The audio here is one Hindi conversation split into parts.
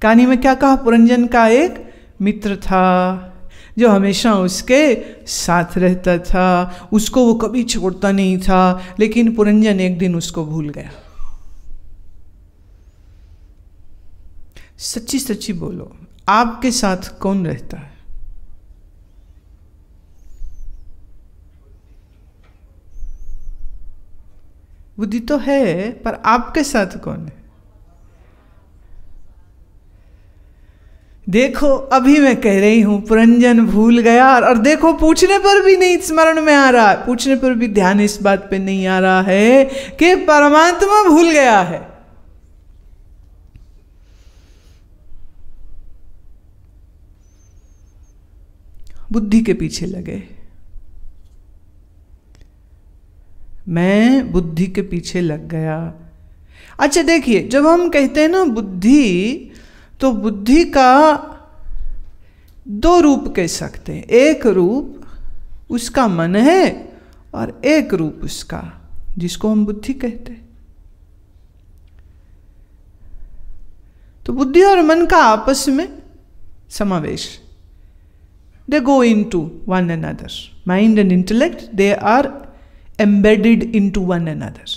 कहानी में क्या कहा? पुरंजन का एक मित्र था जो हमेशा उसके साथ रहता था, उसको वो कभी छोड़ता नहीं था, लेकिन पुरंजन एक दिन उसको भूल गया। सच्ची सच्ची बोलो, आपके साथ कौन रहता है? बुद्धि तो है, पर आपके साथ कौन है? देखो अभी मैं कह रही हूं पुरंजन भूल गया, और देखो पूछने पर भी नहीं स्मरण में आ रहा है, पूछने पर भी ध्यान इस बात पे नहीं आ रहा है कि परमात्मा भूल गया है। बुद्धि के पीछे लगे, मैं बुद्धि के पीछे लग गया। अच्छा देखिए, जब हम कहते हैं ना बुद्धि, तो बुद्धि का दो रूप कह सकते हैं। एक रूप उसका मन है और एक रूप उसका जिसको हम बुद्धि कहते हैं। तो बुद्धि और मन का आपस में समावेश, they go into one another. Mind and intellect, they are embedded into one another.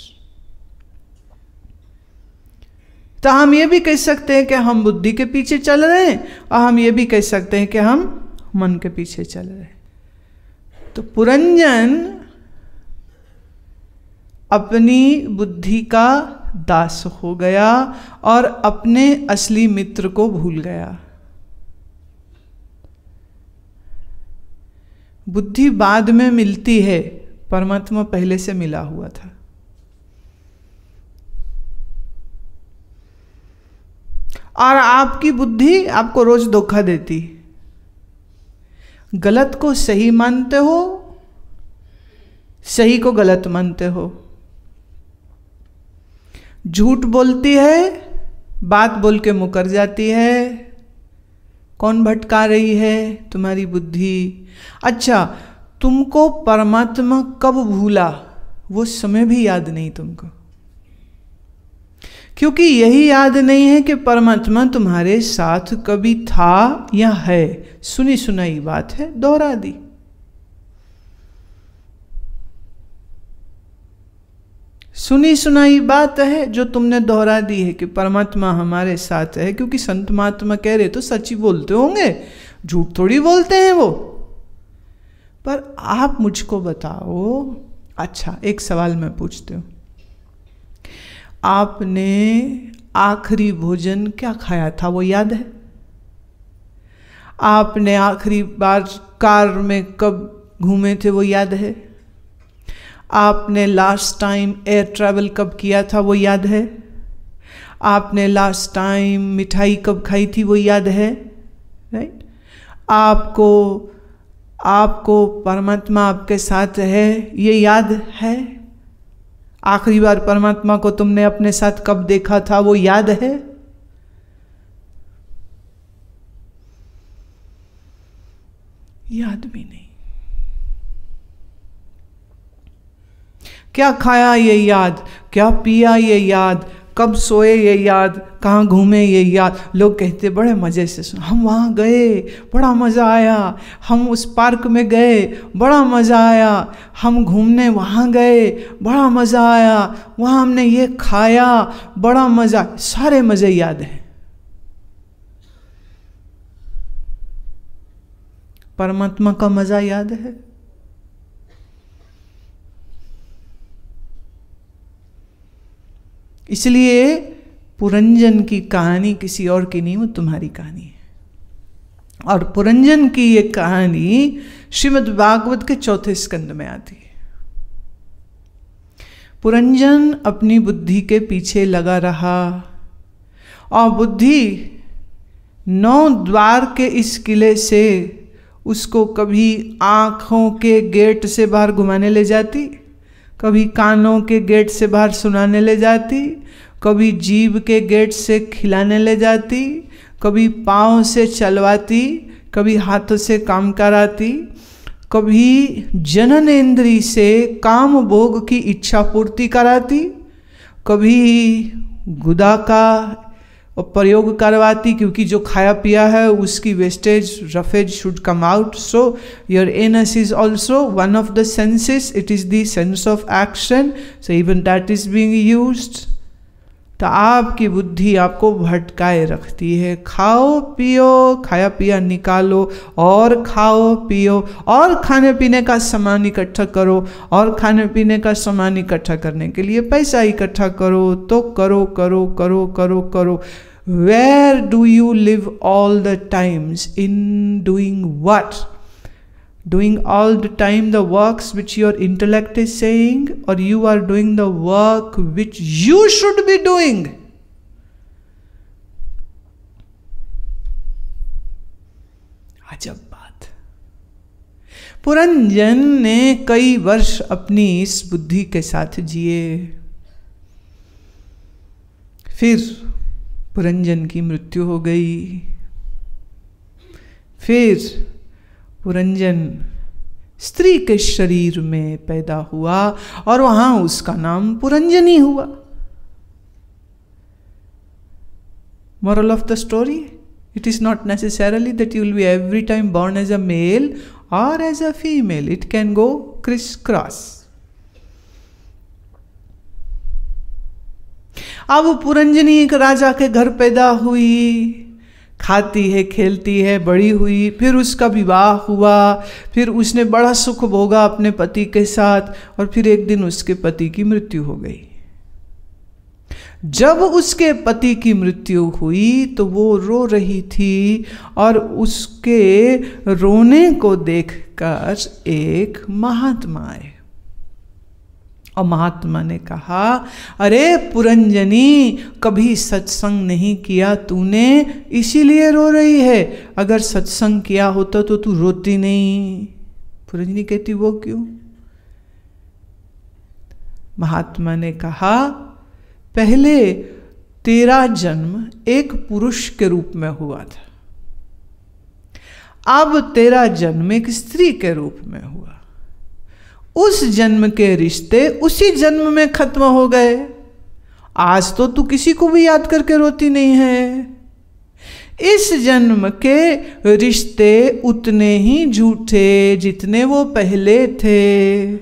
तो हम ये भी कह सकते हैं कि हम बुद्धि के पीछे चल रहे हैं, और हम ये भी कह सकते हैं कि हम मन के पीछे चल रहे हैं। तो पुरंजन अपनी बुद्धि का दास हो गया और अपने असली मित्र को भूल गया। बुद्धि बाद में मिलती है, परमात्मा पहले से मिला हुआ था। और आपकी बुद्धि आपको रोज धोखा देती, गलत को सही मानते हो, सही को गलत मानते हो, झूठ बोलती है, बात बोल के मुकर जाती है। कौन भटका रही है? तुम्हारी बुद्धि। अच्छा, तुमको परमात्मा कब भूला वो समय भी याद नहीं तुमको, क्योंकि यही याद नहीं है कि परमात्मा तुम्हारे साथ कभी था या है। सुनी सुनाई बात है, दोहरा दी। सुनी सुनाई बात है जो तुमने दोहरा दी है कि परमात्मा हमारे साथ है, क्योंकि संत महात्मा कह रहे तो सच ही बोलते होंगे, झूठ थोड़ी बोलते हैं वो। पर आप मुझको बताओ, अच्छा एक सवाल मैं पूछती हूँ, आपने आखिरी भोजन क्या खाया था वो याद है? आपने आखिरी बार कार में कब घूमे थे वो याद है? आपने लास्ट टाइम एयर ट्रैवल कब किया था वो याद है? आपने लास्ट टाइम मिठाई कब खाई थी वो याद है? राइट? आपको परमात्मा आपके साथ है ये याद है? आखिरी बार परमात्मा को तुमने अपने साथ कब देखा था वो याद है? याद भी नहीं। क्या खाया ये याद, क्या पिया ये याद, कब सोए ये याद, कहाँ घूमे ये याद। लोग कहते बड़े मज़े से सुन, हम वहाँ गए बड़ा मज़ा आया, हम उस पार्क में गए बड़ा मज़ा आया, हम घूमने वहाँ गए बड़ा मज़ा आया, वहाँ हमने ये खाया बड़ा मज़ा। सारे मज़े याद हैं, परमात्मा का मज़ा याद है? इसलिए पुरंजन की कहानी किसी और की नहीं, वो तुम्हारी कहानी है। और पुरंजन की ये कहानी श्रीमद् भागवत के 4 स्कंद में आती है। पुरंजन अपनी बुद्धि के पीछे लगा रहा, और बुद्धि 9 द्वार के इस किले से उसको कभी आँखों के गेट से बाहर घुमाने ले जाती, कभी कानों के गेट से बाहर सुनाने ले जाती, कभी जीभ के गेट से खिलाने ले जाती, कभी पाँव से चलवाती, कभी हाथों से काम कराती, कभी जनन इंद्री से काम भोग की इच्छा पूर्ति कराती, कभी गुदा का और प्रयोग करवाती, क्योंकि जो खाया पिया है उसकी wastage roughage should come out. So your anus is also one of the senses, it is the sense of action, so even that is being used. तो आपकी बुद्धि आपको भटकाए रखती है. खाओ पियो, खाया पिया निकालो और खाओ पियो और खाने पीने का सामान इकट्ठा करो और खाने पीने का सामान इकट्ठा करने के लिए पैसा इकट्ठा करो. तो करो करो करो करो करो. Where do you live all the times? In doing what? Doing all the time the works which your intellect is saying, or you are doing the work which you should be doing? अजब बात. पुरंजन ने कई वर्ष अपनी इस बुद्धि के साथ जिए. फिर पुरंजन की मृत्यु हो गई. फिर पुरंजन स्त्री के शरीर में पैदा हुआ और वहां उसका नाम पुरंजनी हुआ. Moral of the story, it is not necessarily that you will be every time born as a male or as a female. It can go crisscross. अब पुरंजनी एक राजा के घर पैदा हुई, खाती है, खेलती है, बड़ी हुई. फिर उसका विवाह हुआ. फिर उसने बड़ा सुख भोगा अपने पति के साथ. और फिर एक दिन उसके पति की मृत्यु हो गई. जब उसके पति की मृत्यु हुई तो वो रो रही थी और उसके रोने को देखकर एक महात्मा आए और महात्मा ने कहा, अरे पुरंजनी, कभी सत्संग नहीं किया तूने, इसीलिए रो रही है. अगर सत्संग किया होता तो तू रोती नहीं. पुरंजनी कहती, वो क्यों? महात्मा ने कहा, पहले तेरा जन्म एक पुरुष के रूप में हुआ था, अब तेरा जन्म एक स्त्री के रूप में हुआ. उस जन्म के रिश्ते उसी जन्म में खत्म हो गए. आज तो तू किसी को भी याद करके रोती नहीं है. इस जन्म के रिश्ते उतने ही झूठे जितने वो पहले थे.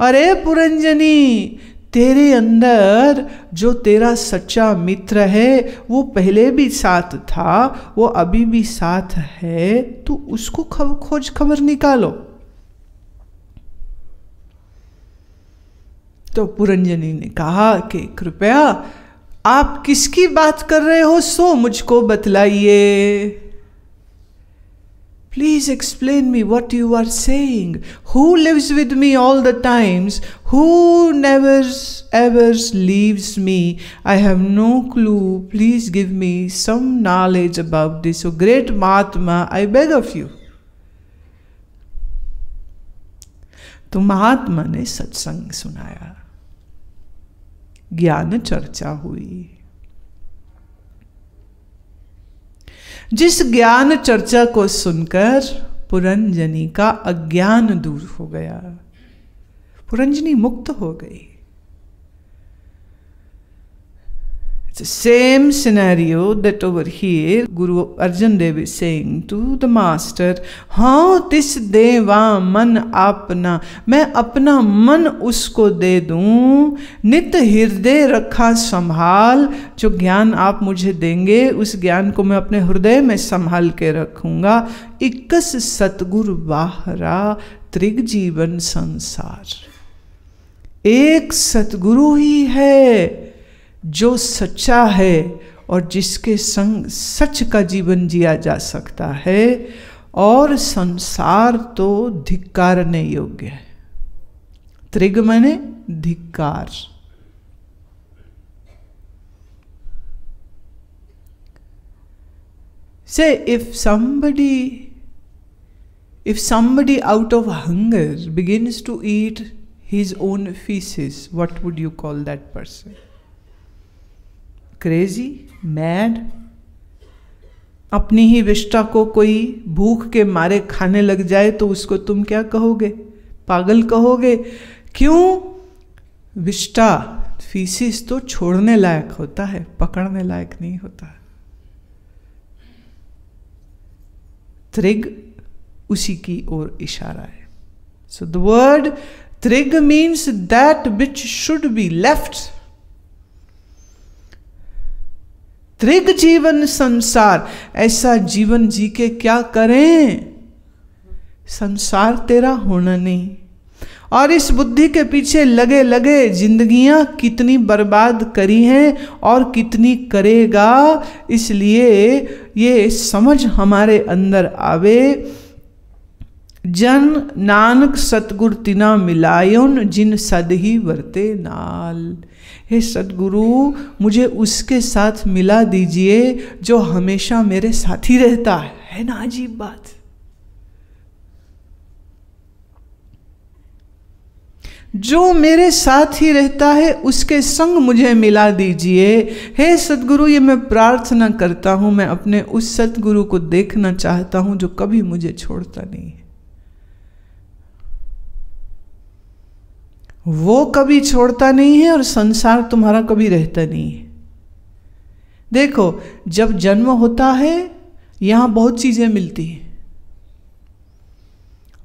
अरे पुरंजनी, तेरे अंदर जो तेरा सच्चा मित्र है वो पहले भी साथ था, वो अभी भी साथ है. तू उसको खोज खबर निकालो. तो पुरंजनी ने कहा कि कृपया आप किसकी बात कर रहे हो, सो मुझको बतलाइए. Please explain me what you are saying. Who lives with me all the times, who never ever leaves me. I have no clue. Please give me some knowledge about this. O great Mahatma, I beg of you. तो महात्मा ने सत्संग सुनाया, ज्ञान चर्चा हुई. जिस ज्ञान चर्चा को सुनकर पुरंजनी का अज्ञान दूर हो गया, पुरंजनी मुक्त हो गई. It's the same scenario that over here Guru Arjan Dev is saying to the master, हाँ तिस देवा मन अपना, मैं अपना मन उसको दे दूं, नित हृदय रखा संभाल. जो ज्ञान आप मुझे देंगे उस ज्ञान को मैं अपने हृदय में संभाल के रखूंगा. 21 सतगुरु बाहरा त्रिग जीवन संसार. एक सतगुरु ही है जो सच्चा है और जिसके संग सच का जीवन जिया जा सकता है, और संसार तो धिक्कारने योग्य है. त्रिग माने धिक्कार. Say if somebody out of hunger begins to eat his own feces, what would you call that person? Crazy, mad. अपनी ही विष्टा को कोई भूख के मारे खाने लग जाए तो उसको तुम क्या कहोगे? पागल कहोगे. क्यों? विष्टा फीसिस तो छोड़ने लायक होता है, पकड़ने लायक नहीं होता। त्रिग उसी की ओर इशारा है। सो द वर्ड त्रिग means that which should be left. त्रिग जीवन संसार, ऐसा जीवन जी के क्या करें, संसार तेरा होना नहीं। और इस बुद्धि के पीछे लगे लगे जिंदगियां कितनी बर्बाद करी हैं और कितनी करेगा। इसलिए ये समझ हमारे अंदर आवे, जन नानक सतगुर तिना मिलायुन जिन सदही वर्ते नाल। हे सतगुरु, मुझे उसके साथ मिला दीजिए जो हमेशा मेरे साथ ही रहता है ना। अजीब बात। जो मेरे साथ ही रहता है उसके संग मुझे मिला दीजिए। हे सतगुरु, ये मैं प्रार्थना करता हूं, मैं अपने उस सतगुरु को देखना चाहता हूं जो कभी मुझे छोड़ता नहीं है। वो कभी छोड़ता नहीं है और संसार तुम्हारा कभी रहता नहीं है। देखो, जब जन्म होता है यहां बहुत चीजें मिलती हैं।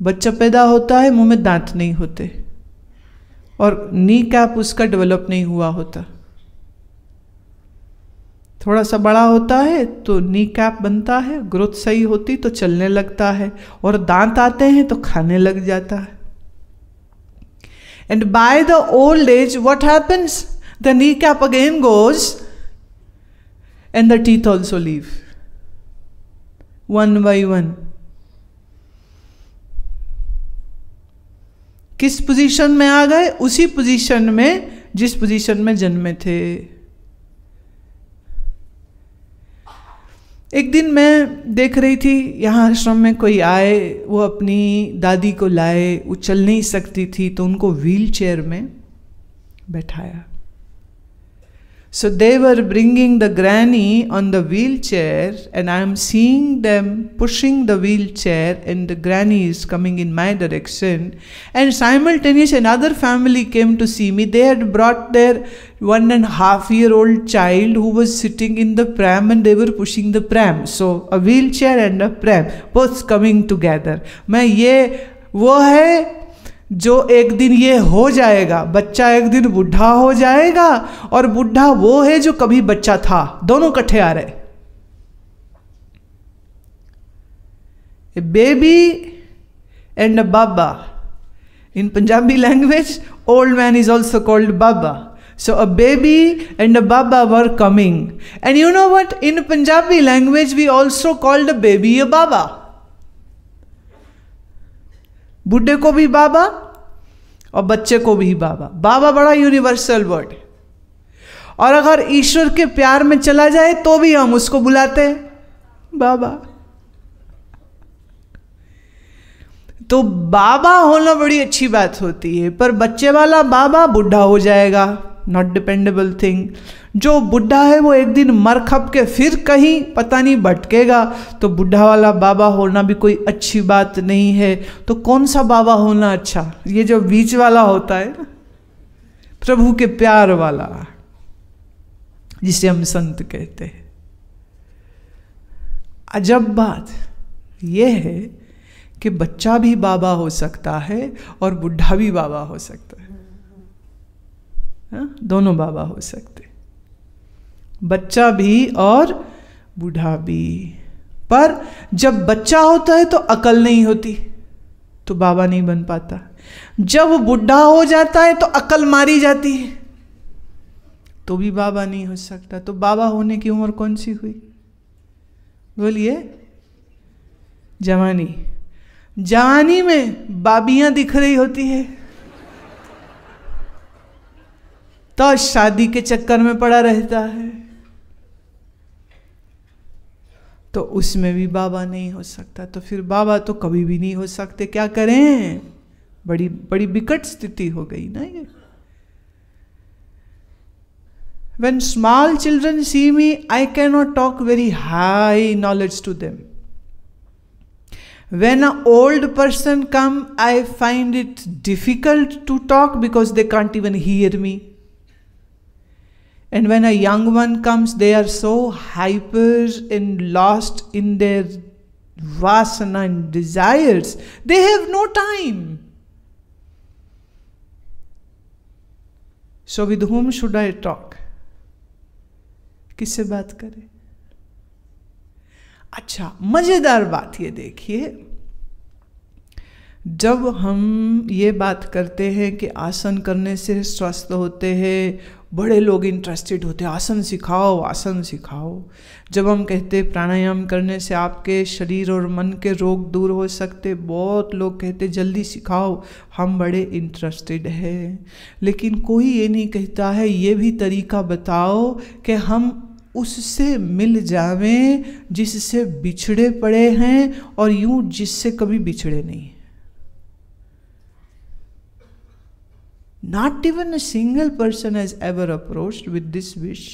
बच्चा पैदा होता है, मुंह में दांत नहीं होते और नी कैप उसका डेवलप नहीं हुआ होता। थोड़ा सा बड़ा होता है तो नी कैप बनता है, ग्रोथ सही होती तो चलने लगता है, और दांत आते हैं तो खाने लग जाता है। And by the old age, what happens? The kneecap again goes and the teeth also leave. One by one. किस पोजीशन में आ गए? उसी पोजीशन में जिस पोजीशन में जन्मे थे। एक दिन मैं देख रही थी, यहाँ आश्रम में कोई आए, वो अपनी दादी को लाए, वो चल नहीं सकती थी तो उनको व्हील चेयर में बैठाया। So they were bringing the granny on the wheelchair and I am seeing them pushing the wheelchair and the granny is coming in my direction, and simultaneously another family came to see me. They had brought their 1.5-year-old child who was sitting in the pram and they were pushing the pram. So a wheelchair and a pram both coming together. मैं ये वो है जो एक दिन ये हो जाएगा, बच्चा एक दिन बुढ़ा हो जाएगा, और बुढ़ा वो है जो कभी बच्चा था, दोनों इकट्ठे आ रहे। A baby and a baba. In Punjabi language, old man is also called baba. So a baby and a baba were coming. And you know what? In Punjabi language, we also called a baby a baba. बुढ़े को भी बाबा और बच्चे को भी बाबा। बाबा बड़ा यूनिवर्सल वर्ड है, और अगर ईश्वर के प्यार में चला जाए तो भी हम उसको बुलाते हैं बाबा। तो बाबा होना बड़ी अच्छी बात होती है, पर बच्चे वाला बाबा बुढ़ा हो जाएगा, नॉट डिपेंडेबल थिंग। जो बुढ़ा है वो एक दिन मर खप के फिर कहीं पता नहीं भटकेगा, तो बुढ़ा वाला बाबा होना भी कोई अच्छी बात नहीं है। तो कौन सा बाबा होना अच्छा? ये जो बीच वाला होता है ना, प्रभु के प्यार वाला, जिसे हम संत कहते हैं। अजब बात यह है कि बच्चा भी बाबा हो सकता है और बुढ़ा भी बाबा हो सकता है। दोनों बाबा हो सकते, बच्चा भी और बूढ़ा भी। पर जब बच्चा होता है तो अकल नहीं होती, तो बाबा नहीं बन पाता। जब बुढ़ा हो जाता है तो अकल मारी जाती है, तो भी बाबा नहीं हो सकता। तो बाबा होने की उम्र कौन सी हुई? बोलिए। जवानी। जवानी में बाबियां दिख रही होती है तो शादी के चक्कर में पड़ा रहता है, तो उसमें भी बाबा नहीं हो सकता। तो फिर बाबा तो कभी भी नहीं हो सकते। क्या करें? बड़ी बड़ी विकट स्थिति हो गई ना ये। When small children see me, I cannot talk very high knowledge to them. When an old person come, I find it difficult to talk because they can't even hear me. And when a young one comes, they are so hyper and lost in their vasana and desires. They have no time. So with whom should I talk? किससे बात करें? अच्छा, मजेदार बात ये देखिए, जब हम ये बात करते हैं कि आसन करने से स्वस्थ होते हैं, बड़े लोग इंटरेस्टेड होते हैं, आसन सिखाओ आसन सिखाओ। जब हम कहते हैं प्राणायाम करने से आपके शरीर और मन के रोग दूर हो सकते, बहुत लोग कहते जल्दी सिखाओ, हम बड़े इंटरेस्टेड हैं। लेकिन कोई ये नहीं कहता है ये भी तरीका बताओ कि हम उससे मिल जावें जिससे बिछड़े पड़े हैं और यूं जिससे कभी बिछड़े नहीं। Not even a single person has ever approached with this wish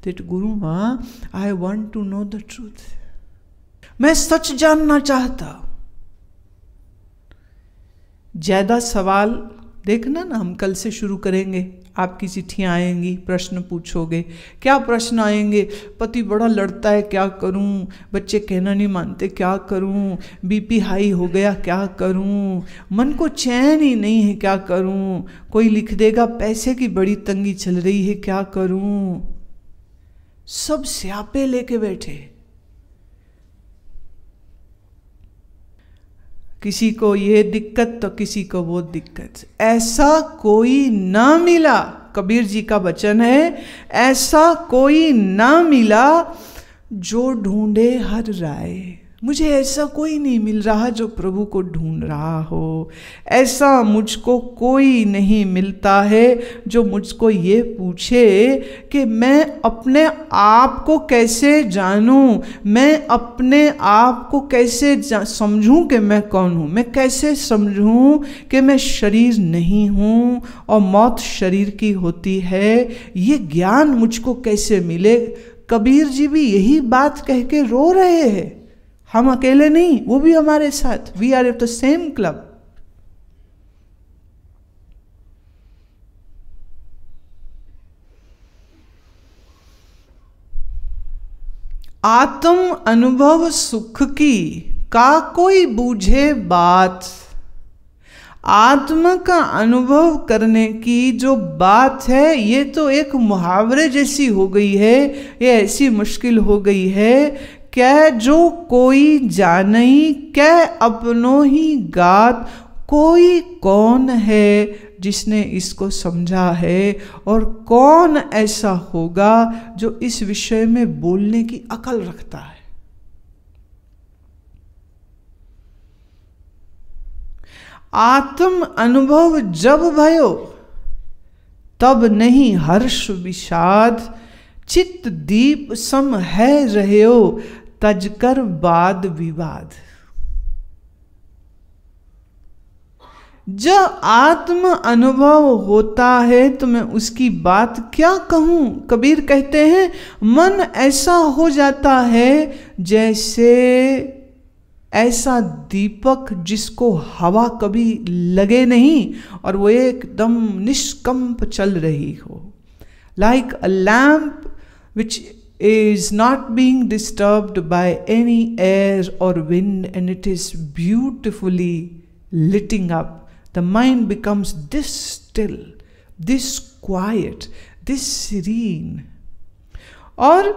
that Guru Ma, I want to know the truth. मैं सच जानना चाहता। ज्यादा सवाल देखना ना, हम कल से शुरू करेंगे। आपकी चिट्ठियाँ आएंगी, प्रश्न पूछोगे। क्या प्रश्न आएंगे? पति बड़ा लड़ता है, क्या करूं? बच्चे कहना नहीं मानते, क्या करूं? बीपी हाई हो गया, क्या करूं? मन को चैन ही नहीं है, क्या करूं? कोई लिख देगा पैसे की बड़ी तंगी चल रही है, क्या करूं? सब स्यापे लेके बैठे। किसी को ये दिक्कत तो किसी को वो दिक्कत। ऐसा कोई ना मिला, कबीर जी का वचन है, ऐसा कोई ना मिला जो ढूंढे हर राय। मुझे ऐसा कोई नहीं मिल रहा जो प्रभु को ढूंढ रहा हो। ऐसा मुझको कोई नहीं मिलता है जो मुझको ये पूछे कि मैं अपने आप को कैसे जानूं, मैं अपने आप को कैसे समझूं कि मैं कौन हूं, मैं कैसे समझूं कि मैं शरीर नहीं हूं और मौत शरीर की होती है। ये ज्ञान मुझको कैसे मिले? कबीर जी भी यही बात कह के रो रहे हैं। हम अकेले नहीं, वो भी हमारे साथ। We are at the same club. आत्म अनुभव सुख की का कोई बूझे बात। आत्मा का अनुभव करने की जो बात है, ये तो एक मुहावरे जैसी हो गई है, ये ऐसी मुश्किल हो गई है। क्या जो कोई जानई क्या अपनों ही गात, कोई कौन है जिसने इसको समझा है, और कौन ऐसा होगा जो इस विषय में बोलने की अकल रखता है। आत्म अनुभव जब भयो तब नहीं हर्ष विषाद, चित्त दीप सम है रह्यो तजकर वाद विवाद। जब आत्म अनुभव होता है तो मैं उसकी बात क्या कहूं। कबीर कहते हैं मन ऐसा हो जाता है जैसे ऐसा दीपक जिसको हवा कभी लगे नहीं और वो एकदम निष्कंप चल रही हो। Like a lamp which is not being disturbed by any air or wind, and it is beautifully lighting up. The mind becomes this still, this quiet, this serene. और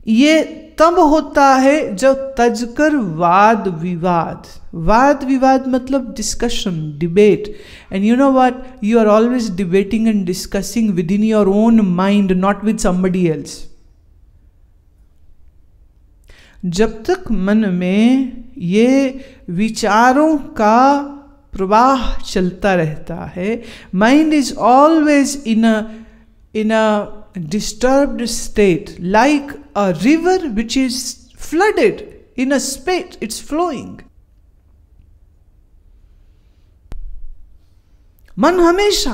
ये तब होता है जब तजकर वाद विवाद। वाद विवाद मतलब discussion, debate. And you know what, you are always debating and discussing with in your own mind, not with somebody else. जब तक मन में ये विचारों का प्रवाह चलता रहता है, mind is always in a disturbed state, like a river which is flooded in a spate, it's flowing. मन हमेशा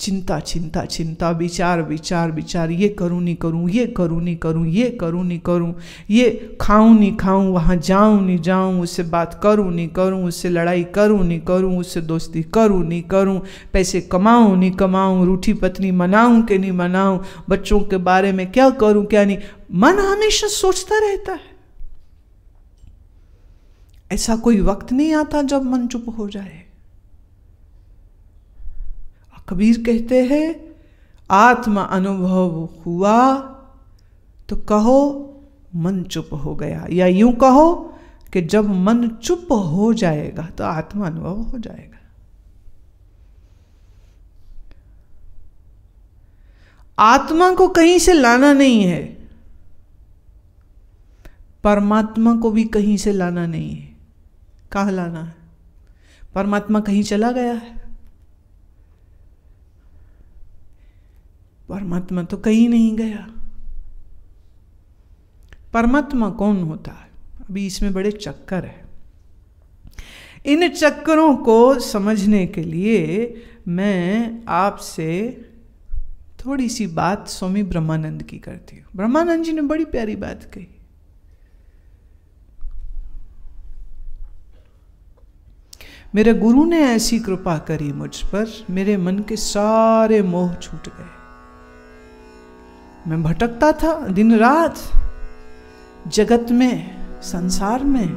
चिंता चिंता चिंता, विचार विचार विचार, ये करूँ नहीं करूँ, ये करूँ नहीं करूँ, ये करूँ नहीं करूँ, ये खाऊँ नहीं खाऊँ, वहाँ जाऊँ नहीं जाऊँ, उससे बात करूँ नहीं करूँ, उससे लड़ाई करूँ नहीं करूँ, उससे दोस्ती करूँ नहीं करूँ, पैसे कमाऊँ नहीं कमाऊँ, रूठी पत्नी मनाऊँ कि नहीं मनाऊँ, बच्चों के बारे में क्या करूँ क्या नहीं। मन हमेशा सोचता रहता है। ऐसा कोई वक्त नहीं आता जब मन चुप हो जाए। कबीर कहते हैं आत्मा अनुभव हुआ तो कहो मन चुप हो गया, या यूं कहो कि जब मन चुप हो जाएगा तो आत्मा अनुभव हो जाएगा। आत्मा को कहीं से लाना नहीं है, परमात्मा को भी कहीं से लाना नहीं है। कहाँ लाना है? परमात्मा कहीं चला गया है? परमात्मा तो कहीं नहीं गया। परमात्मा कौन होता है? अभी इसमें बड़े चक्कर है। इन चक्करों को समझने के लिए मैं आपसे थोड़ी सी बात स्वामी ब्रह्मानंद की करती हूँ। ब्रह्मानंद जी ने बड़ी प्यारी बात कही। मेरे गुरु ने ऐसी कृपा करी मुझ पर, मेरे मन के सारे मोह छूट गए। मैं भटकता था दिन रात जगत में, संसार में,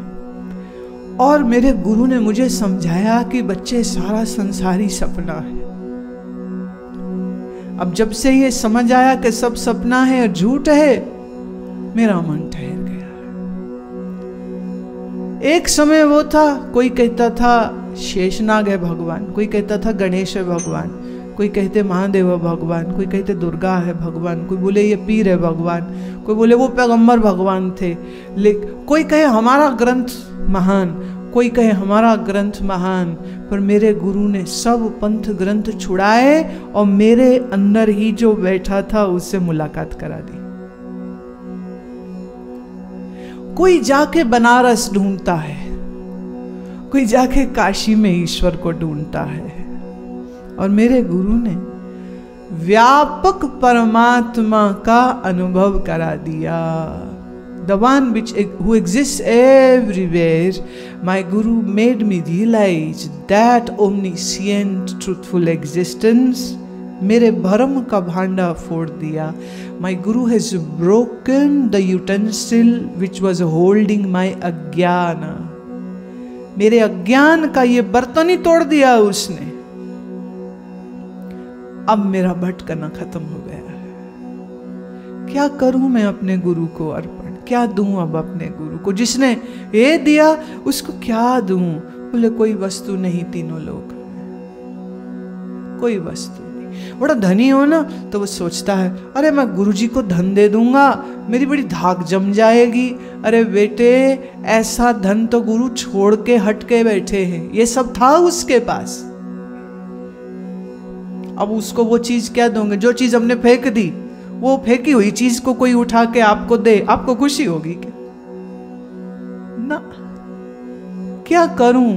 और मेरे गुरु ने मुझे समझाया कि बच्चे सारा संसारी सपना है। अब जब से ये समझ आया कि सब सपना है और झूठ है, मेरा मन ठहर गया। एक समय वो था, कोई कहता था शेषनाग है भगवान, कोई कहता था गणेश है भगवान, कोई कहते महादेव है भगवान, कोई कहते दुर्गा है भगवान, कोई बोले ये पीर है भगवान, कोई बोले वो पैगंबर भगवान थे, कोई कहे हमारा ग्रंथ महान, कोई कहे हमारा ग्रंथ महान। पर मेरे गुरु ने सब पंथ ग्रंथ छुड़ाए और मेरे अंदर ही जो बैठा था उससे मुलाकात करा दी। कोई जाके बनारस ढूंढता है, कोई जाके काशी में ईश्वर को ढूंढता है, और मेरे गुरु ने व्यापक परमात्मा का अनुभव करा दिया। The one who exists everywhere, my Guru made me realize that omniscient, truthful existence मेरे भरम का भांडा फोड़ दिया। My Guru has broken the utensil which was holding my अज्ञान। मेरे अज्ञान का ये बर्तन ही तोड़ दिया उसने। अब मेरा भटकना खत्म हो गया है। क्या करूं मैं अपने गुरु को अर्पण, क्या दूं अब अपने गुरु को? जिसने ये दिया उसको क्या दूं? बोले कोई वस्तु नहीं तीनों लोक में, कोई वस्तु नहीं। बड़ा धनी हो ना तो वो सोचता है अरे मैं गुरुजी को धन दे दूंगा, मेरी बड़ी धाक जम जाएगी। अरे बेटे ऐसा धन तो गुरु छोड़ के हट के बैठे हैं, ये सब था उसके पास। अब उसको वो चीज क्या दोगे? जो चीज हमने फेंक दी, वो फेंकी हुई चीज को कोई उठा के आपको दे, आपको खुशी होगी क्या? ना। क्या करूं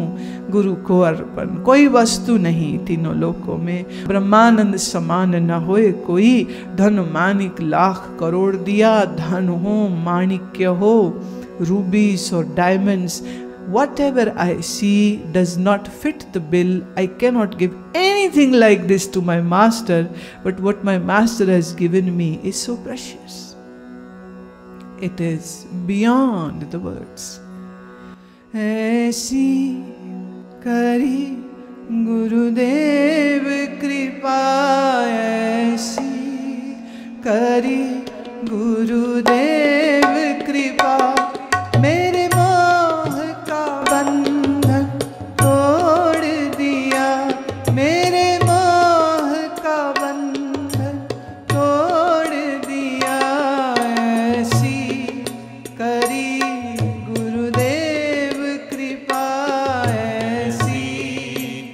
गुरु को अर्पण? कोई वस्तु नहीं तीनों लोकों में, ब्रह्मानंद समान न होए कोई। धन मानिक लाख करोड़ दिया, धन हो माणिक्य हो, रूबीस और diamonds, whatever I see does not fit the bill. I cannot give anything like this to my master, but what my master has given me is so precious. It is beyond the words. ऐसी करी गुरुदेव कृपा, ऐसी करी गुरुदेव कृपा, मेरे मोह का बंधन तोड़ दिया, मेरे मोह का बंधन तोड़ दिया। ऐसी करी गुरुदेव कृपा, ऐसी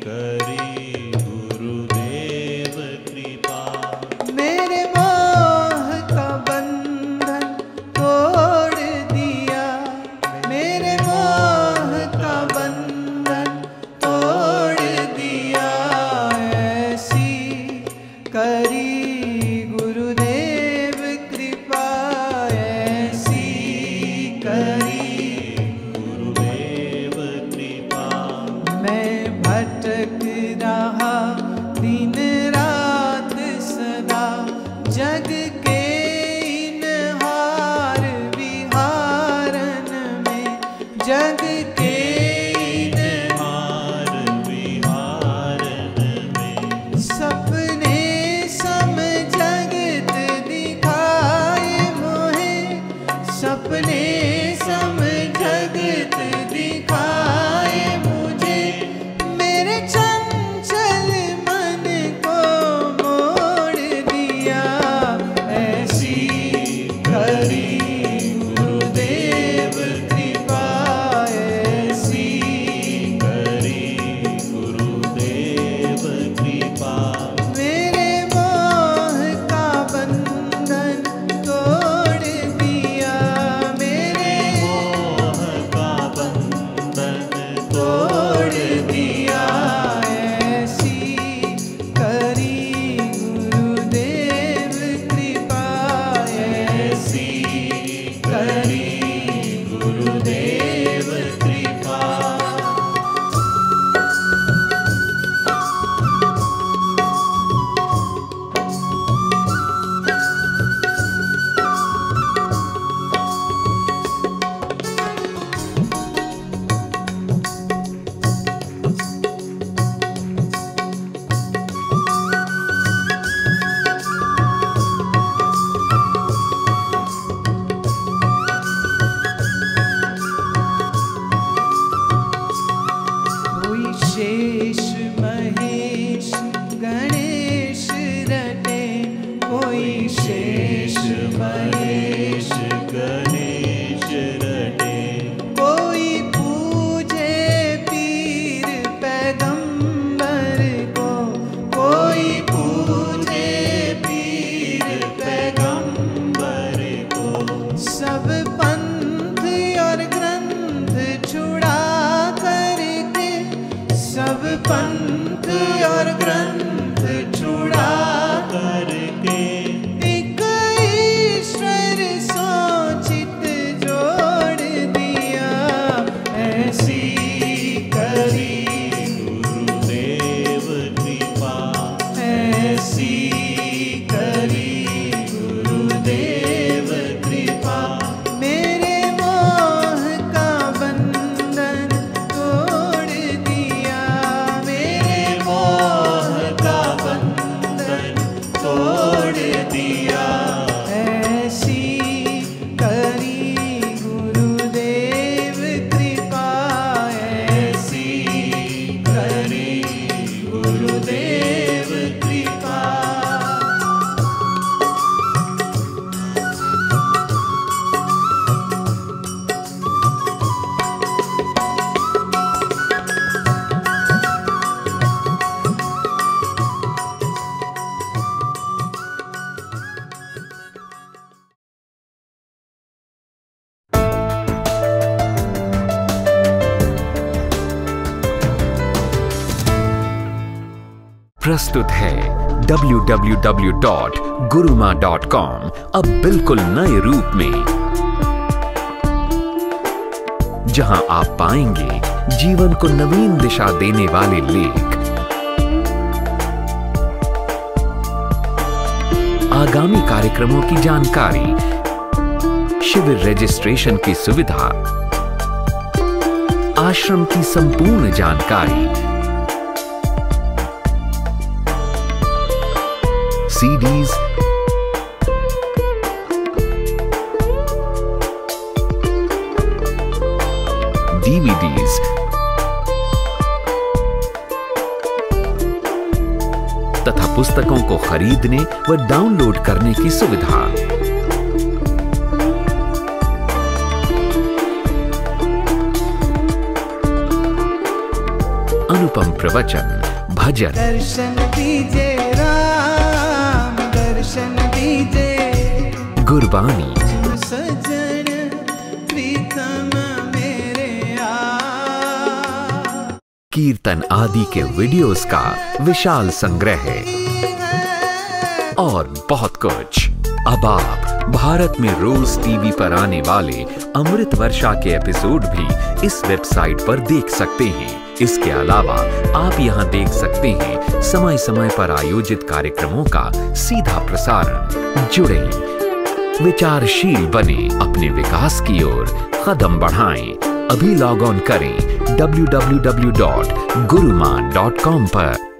करी रहा दिन रात सदा, जग के इन हार विहारन में, जग के इन हार विहारन में, सपने सम जगत दिखाए मोहे, सपने सम जगत दिखाए मुझे, मेरे चंचल मन को मोड़ दिया, ऐसी करी गुरुदेव कृपा, ऐसी करी गुरुदेव कृपा, मेरे मोह का बंधन तोड़ दिया, मेरे मोह का बंधन तोड़ दिया, ऐसी करी गुरुदेव कृपा, ऐसी करी गुरुदेव कृपा। कोई शेष महेश गणेश रटे, कोई शेष महेश गणेश रटे, कोई पूजे पीर पैगंबर को, कोई पूजे पीर पैगंबर को, सब पंथ और ग्रंथ छुड़ा करके, सब पंथ और ग्रंथ छुड़ा करके, एक ईश्वर सोचित जोड़ दिया, ऐसी करी गुरुदेव कृपा, ऐसी करी गुरुदेव कृपा, मेरे मोह का बंधन तोड़ दिया, मेरे मोह का बंधन तोड़ दिया, ऐसी करी गुरुदेव कृपा, ऐसी करी गुरुदेव कृपा। प्रस्तुत है www.guruma.com अब बिल्कुल नए रूप में, जहां आप पाएंगे जीवन को नवीन दिशा देने वाले लेख, आगामी कार्यक्रमों की जानकारी, शिविर रजिस्ट्रेशन की सुविधा, आश्रम की संपूर्ण जानकारी, CDs, DVDs, तथा पुस्तकों को खरीदने व डाउनलोड करने की सुविधा। अनुपम प्रवचन, भजन, दर्शन दीजे राम, दर्शन दीजे गुरबानी, सजन प्रीतम मेरे आ, कीर्तन आदि के वीडियोस का विशाल संग्रह है और बहुत कुछ। अब आप भारत में रोज टीवी पर आने वाले अमृत वर्षा के एपिसोड भी इस वेबसाइट पर देख सकते हैं। इसके अलावा आप यहां देख सकते हैं समय समय पर आयोजित कार्यक्रमों का सीधा प्रसारण। जुड़ें, विचारशील बने, अपने विकास की ओर कदम बढ़ाएं। अभी लॉग ऑन करें www.guruman.com पर।